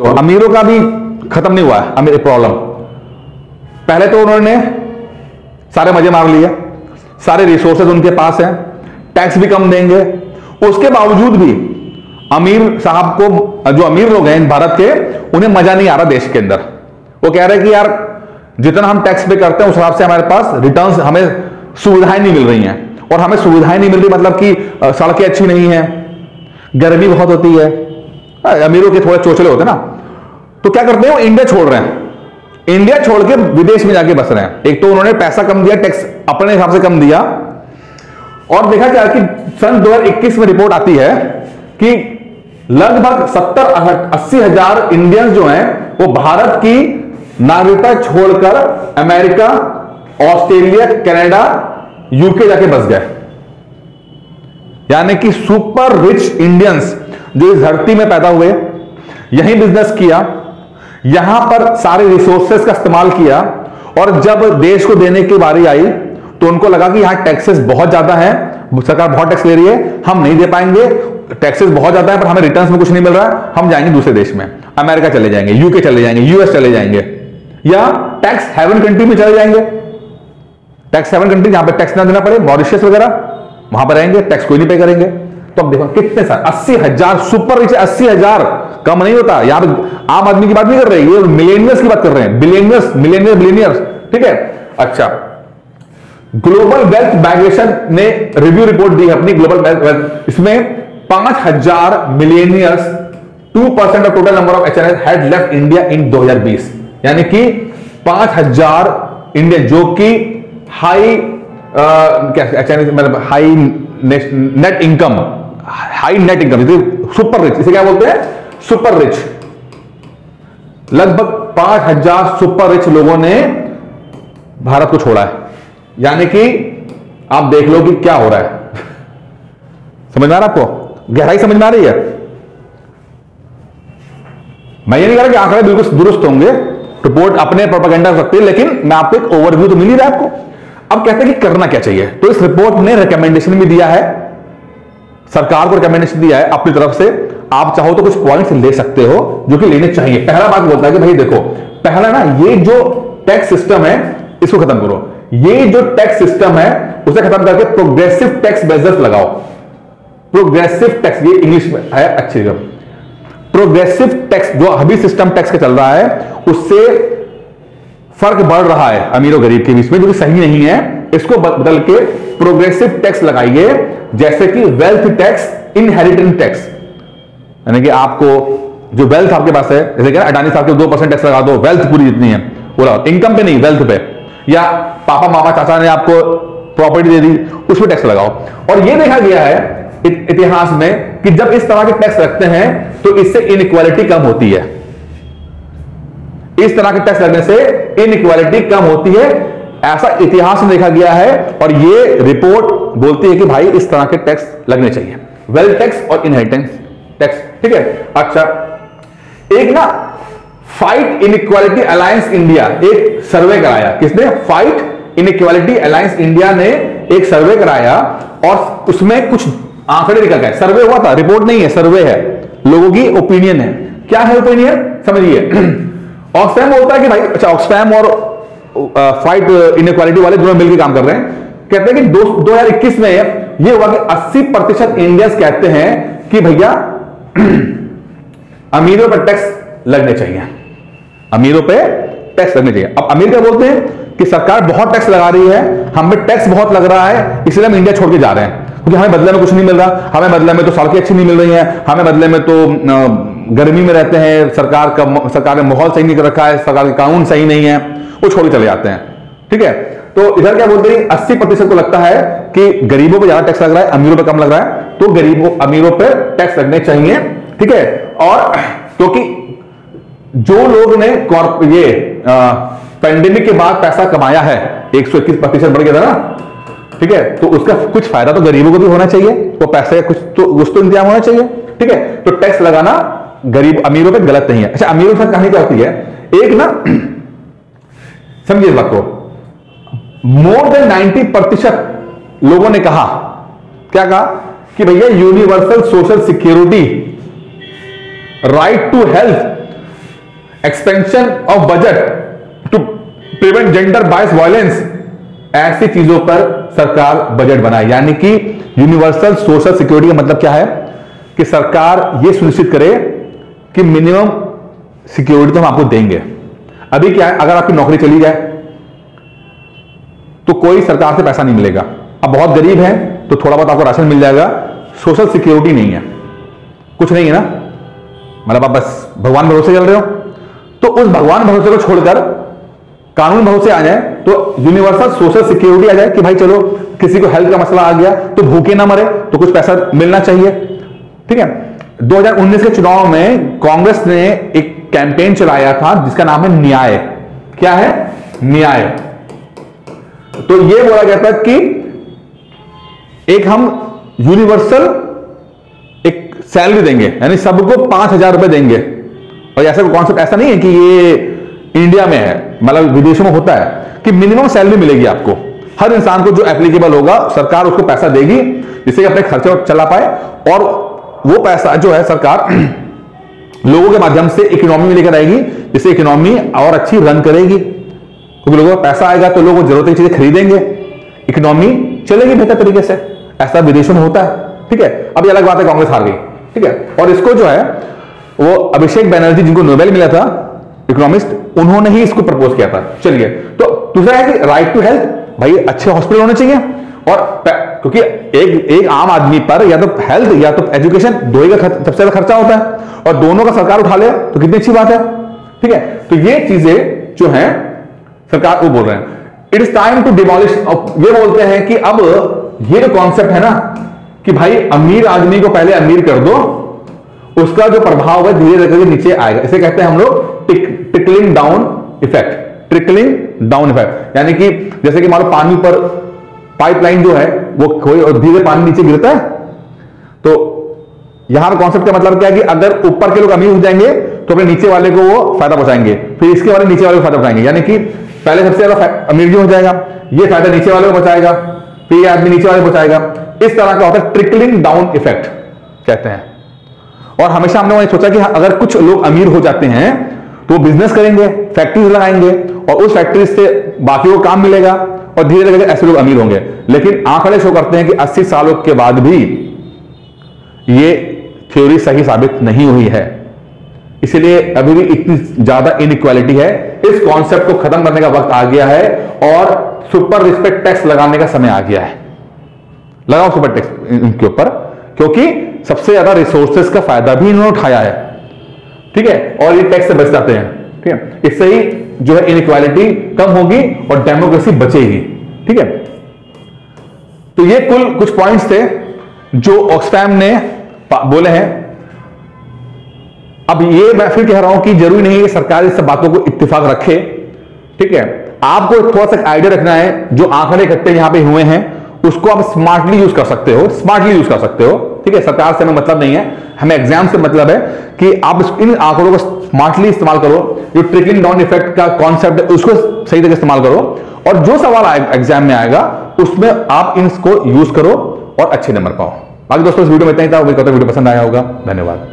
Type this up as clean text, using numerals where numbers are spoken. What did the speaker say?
तो अमीरों का भी खत्म नहीं हुआ है अमीर प्रॉब्लम। पहले तो उन्होंने सारे मजे मार लिए, सारे रिसोर्सेज उनके पास हैं, टैक्स भी कम देंगे, उसके बावजूद भी अमीर साहब को, जो अमीर लोग हैं भारत के, उन्हें मजा नहीं आ रहा देश के अंदर। वो कह रहे हैं कि यार जितना हम टैक्स पे करते हैं उस हिसाब से हमारे पास रिटर्न्स, हमें सुविधाएं नहीं मिल रही हैं। और हमें सुविधाएं नहीं मिल रही मतलब कि सड़कें अच्छी नहीं है, गर्मी बहुत होती है, अमीरों के थोड़े चोचले होते हैं ना, तो क्या करते हैं वो इंडिया छोड़ रहे हैं, इंडिया छोड़ के विदेश में जाके बस रहे हैं। एक तो उन्होंने पैसा कम दिया, टैक्स अपने हिसाब से कम दिया, और देखा क्या कि सन 2021 में रिपोर्ट आती है कि लगभग 70-80 हजार इंडियंस जो हैं वो भारत की नागरिकता छोड़कर अमेरिका, ऑस्ट्रेलिया, कनाडा, यूके जाके बस गए। यानी कि सुपर रिच इंडियंस जो इस धरती में पैदा हुए, यहीं बिजनेस किया, यहां पर सारे रिसोर्सेस का इस्तेमाल किया, और जब देश को देने की बारी आई तो उनको लगा कि यहां टैक्सेस बहुत ज्यादा है, सरकार बहुत टैक्स ले रही है, हम नहीं दे पाएंगे, टैक्सेस बहुत ज्यादा है पर हमें रिटर्न्स में कुछ नहीं मिल रहा है, हम जाएंगे दूसरे देश में, अमेरिका चले जाएंगे, यूके चले जाएंगे, यूएस चले जाएंगे, या टैक्स हेवन कंट्री में चले जाएंगे। टैक्स हेवन कंट्री जहां पे टैक्स ना देना पड़े, मॉरिशस वगैरह, वहां पर रहेंगे, टैक्स कोई नहीं पे करेंगे। तो अब देखो कितने सारे 80 हजार सुपर रिच, 80 हजार कम नहीं होता। यहां पे आम आदमी की बात नहीं कर रहे, ये मिलेनियर्स की बात कर रहे हैं, बिलियनियर्स, बिलियनियर्स, ठीक है। अच्छा, ग्लोबल वेल्थ माइग्रेशन ने रिव्यू रिपोर्ट दी है अपनी, ग्लोबल वेल्थ, इसमें 5000 millionaires, 2% of total number of HNS had left India in 2020। यानी कि 5000 इंडियन जो कि हाई मतलब high net income, high net income, super rich, इसे क्या बोलते हैं, सुपर रिच, लगभग 5000 सुपर रिच लोगों ने भारत को छोड़ा है। यानी कि आप देख लो कि क्या हो रहा है। समझ में आ रहा है आपको, गहराई समझ में आ रही है। मैं ये नहीं कह रहा कि आंकड़े बिल्कुल दुरुस्त होंगे, रिपोर्ट अपने प्रोपेगेंडा रखते हैं, लेकिन मैं आपको एक ओवरव्यू तो मिल ही रहा है आपको। अब कहते हैं कि करना क्या चाहिए, तो इस रिपोर्ट ने रिकमेंडेशन भी दिया है, सरकार को रिकमेंडेशन दिया है अपनी तरफ से। आप चाहो तो कुछ पॉइंट्स ले सकते हो जो कि लेने चाहिए। पहला बात बोलता है कि भाई देखो, पहला ना ये जो टैक्स सिस्टम है इसको खत्म करो, ये जो टैक्स सिस्टम है उसे खत्म करके प्रोग्रेसिव टैक्स मेजर्स लगाओ। प्रोग्रेसिव टैक्स, ये इंग्लिश में है अच्छी जगह, प्रोग्रेसिव टैक्स जो अभी सिस्टम टैक्स का चल रहा है उससे फर्क बढ़ रहा है अमीर और गरीब के बीच में, जो कि सही नहीं है। इसको बदल के प्रोग्रेसिव टैक्स लगाइए, जैसे कि वेल्थ टैक्स, इनहेरिटेंस टैक्स, यानी कि आपको जो वेल्थ आपके पास है, जैसे कि अडानी साहब के 2% टैक्स लगा दो, वेल्थ पूरी जितनी है वो लगाओ, इनकम पे नहीं वेल्थ पे, या पापा मामा चाचा ने आपको प्रॉपर्टी दे दी उस पर टैक्स लगाओ। और ये देखा गया है इतिहास में कि जब इस तरह के टैक्स रखते हैं तो इससे इनइक्वालिटी कम होती है, इस तरह के टैक्स लगने से इनइक्वालिटी कम होती है, ऐसा इतिहास में देखा गया है। और ये रिपोर्ट बोलती है कि भाई इस तरह के टैक्स लगने चाहिए, वेल्थ टैक्स और इनहेरिटेंस टैक्स, ठीक है। अच्छा, एक ना फाइट इनइक्वालिटी अलायंस इंडिया एक सर्वे कराया, किसने, फाइट इनइक्वालिटी अलायंस इंडिया ने एक सर्वे कराया, और उसमें कुछ आंकड़े निकल गए। सर्वे हुआ था, रिपोर्ट नहीं है, सर्वे है, लोगों की ओपिनियन है। क्या है ओपिनियन, समझिए। ऑक्सफैम बोलता है कि भाई, अच्छा, ऑक्सफैम और फाइट इनइक्वालिटी वाले दोनों मिलकर काम कर रहे हैं, कहते हैं कि 2021 में यह हुआ कि 80% इंडियंस कहते हैं कि भैया अमीरों पर टैक्स लगने चाहिए, अमीरों पे टैक्स लगने चाहिए। अब अमीर क्या बोलते हैं कि सरकार बहुत टैक्स लगा रही है, हमें टैक्स बहुत लग रहा है, इसलिए हम इंडिया छोड़ के जा रहे हैं, क्योंकि हमें बदले में कुछ नहीं मिल रहा, हमें बदले में तो सड़कें अच्छी नहीं मिल रही हैं, हमें बदले में तो गर्मी में रहते हैं, सरकार ने माहौल सही नहीं कर रखा है, सरकार के कानून सही नहीं है, वो छोड़ के चले जाते हैं, ठीक है। तो इधर क्या बोलते हैं, 80% को लगता है कि गरीबों पे ज्यादा टैक्स लग रहा है, अमीरों पे कम लग रहा है, तो गरीबों अमीरों पे टैक्स लगने चाहिए, ठीक है। और क्योंकि जो लोग ने ये पेंडेमिक के बाद पैसा कमाया है, 121% बढ़ गया था ना, ठीक है, तो उसका कुछ फायदा तो गरीबों को भी होना चाहिए, वो पैसे कुछ तो इंतजाम होना चाहिए, ठीक है। तो टैक्स लगाना गरीब अमीरों पे गलत नहीं है। अच्छा, अमीरों के साथ कहानी क्या होती है, एक ना समझिए इस बात को, मोर देन 90% लोगों ने कहा, क्या कहा कि भैया universal social security, right to health expansion of budget to prevent gender bias violence, ऐसी चीजों पर सरकार बजट बनाए। यानी कि यूनिवर्सल सोशल सिक्योरिटी का मतलब क्या है कि सरकार यह सुनिश्चित करे कि मिनिमम सिक्योरिटी तो हम आपको देंगे। अभी क्या है, अगर आपकी नौकरी चली जाए तो कोई सरकार से पैसा नहीं मिलेगा। अब बहुत गरीब है तो थोड़ा बहुत आपको राशन मिल जाएगा, सोशल सिक्योरिटी नहीं है, कुछ नहीं है ना, मतलब आप बस भगवान भरोसे चल रहे हो। तो उस भगवान भरोसे को छोड़कर कानून भरोसे आ जाए तो यूनिवर्सल सोशल सिक्योरिटी आ जाए कि भाई चलो किसी को हेल्थ का मसला आ गया तो भूखे ना मरे, तो कुछ पैसा मिलना चाहिए। ठीक है, 2019 के चुनाव में कांग्रेस ने एक कैंपेन चलाया था जिसका नाम है न्याय। क्या है? न्याय। तो यह बोला गया था कि एक हम यूनिवर्सल एक सैलरी देंगे, यानी सबको 5,000 रुपए देंगे। और ऐसा कॉन्सेप्ट ऐसा नहीं है कि ये इंडिया में है, मतलब विदेशों में होता है कि मिनिमम सैलरी मिलेगी आपको, हर इंसान को जो एप्लीकेबल होगा सरकार उसको पैसा देगी जिससे अपने खर्चे चला पाए। और वो पैसा जो है सरकार लोगों के माध्यम से इकोनॉमी में लेकर आएगी, जिससे इकोनॉमी और अच्छी रन करेगी, क्योंकि लोगों को पैसा आएगा तो लोग जरूरत की चीजें खरीदेंगे, इकोनॉमी चलेगी बेहतर तरीके से। ऐसा विदेशों में होता है। ठीक है, अभी अलग बात है कांग्रेस हार गई। ठीक है, और इसको जो है वो अभिषेक बैनर्जी जिनको नोबेल मिला था इकोनॉमिस्ट, उन्होंने ही इसको प्रपोज किया था। चलिए, तो दूसरा है कि राइट टू हेल्थ, भाई अच्छे हॉस्पिटल होने चाहिए। और क्योंकि एक आम आदमी पर या तो हेल्थ या तो एजुकेशन, दो ही का सबसे ज्यादा खर्चा होता है, और दोनों का सरकार उठा ले तो कितनी अच्छी बात है। ठीक है, तो ये चीजें जो हैं सरकार वो बोल रहे हैं it is time to demolish. ये बोलते हैं कि अब ये जो कॉन्सेप्ट है ना कि भाई अमीर आदमी को पहले अमीर कर दो, उसका जो प्रभाव है धीरे धीरे नीचे आएगा। इसे कहते हैं हम लोग trickling down effect. Trickling down effect यानी कि जैसे कि मान लो पानी पर पाइपलाइन जो है वो कोई और धीरे पानी नीचे गिरता है, तो यहां पर कॉन्सेप्ट का मतलब क्या है कि अगर ऊपर के लोग अमीर हो जाएंगे तो अपने नीचे वाले को वो फायदा पहुंचाएंगे, फिर इसके वाले नीचे वाले को फायदा पहुंचाएंगे। यानी कि पहले सबसे ज्यादा अमीर हो जाएगा, ये फायदा नीचे वाले को बचाएगा, फिर ये आदमी नीचे वाले को बचाएगा। इस तरह का होता है ट्रिकलिंग डाउन इफेक्ट कहते हैं। और हमेशा हमने सोचा कि अगर कुछ लोग अमीर हो जाते हैं तो वो बिजनेस करेंगे, फैक्ट्रीज लगाएंगे, और उस फैक्ट्री से बाकी को काम मिलेगा और धीरे धीरे ऐसे लोग अमीर होंगे। लेकिन आंकड़े शो करते हैं कि 80 सालों के बाद भी ये थ्योरी सही साबित नहीं हुई है। इसलिए अभी भी इतनी ज्यादा इनइक्वालिटी है। इस कॉन्सेप्ट को खत्म करने का वक्त आ गया है और सुपर रिस्पेक्ट टैक्स लगाने का समय आ गया है। लगाओ सुपर टैक्स इनके ऊपर, क्योंकि सबसे ज्यादा रिसोर्सेज का फायदा भी इन्होंने उठाया है। ठीक है, और ये टैक्स से बच जाते हैं। ठीक है, इससे ही जो है इनइक्वालिटी कम होगी और डेमोक्रेसी बचेगी। ठीक है, तो ये कुल कुछ पॉइंट्स थे जो ऑक्सफैम ने बोले हैं। अब ये मैं फिर कह रहा हूं कि जरूरी नहीं है कि सरकार इस सब बातों को इत्तेफाक रखे। ठीक है, आपको थोड़ा सा आइडिया रखना है। जो आंकड़े इकट्ठे यहां पे हुए हैं उसको आप स्मार्टली यूज कर सकते हो, स्मार्टली यूज कर सकते हो। ठीक है, सरकार से हमें मतलब नहीं है, हमें एग्जाम से मतलब है कि आप इन आंकड़ों को स्मार्टली इस्तेमाल करो। जो ट्रिकलिंग डाउन इफेक्ट का कॉन्सेप्ट है उसको सही तरह इस्तेमाल करो, और जो सवाल एग्जाम में आएगा उसमें आप इसको यूज करो और अच्छे नंबर पाओ। बाकी दोस्तों इस वीडियो में इतना ही था। उम्मीद करता हूं वीडियो पसंद आया होगा। धन्यवाद।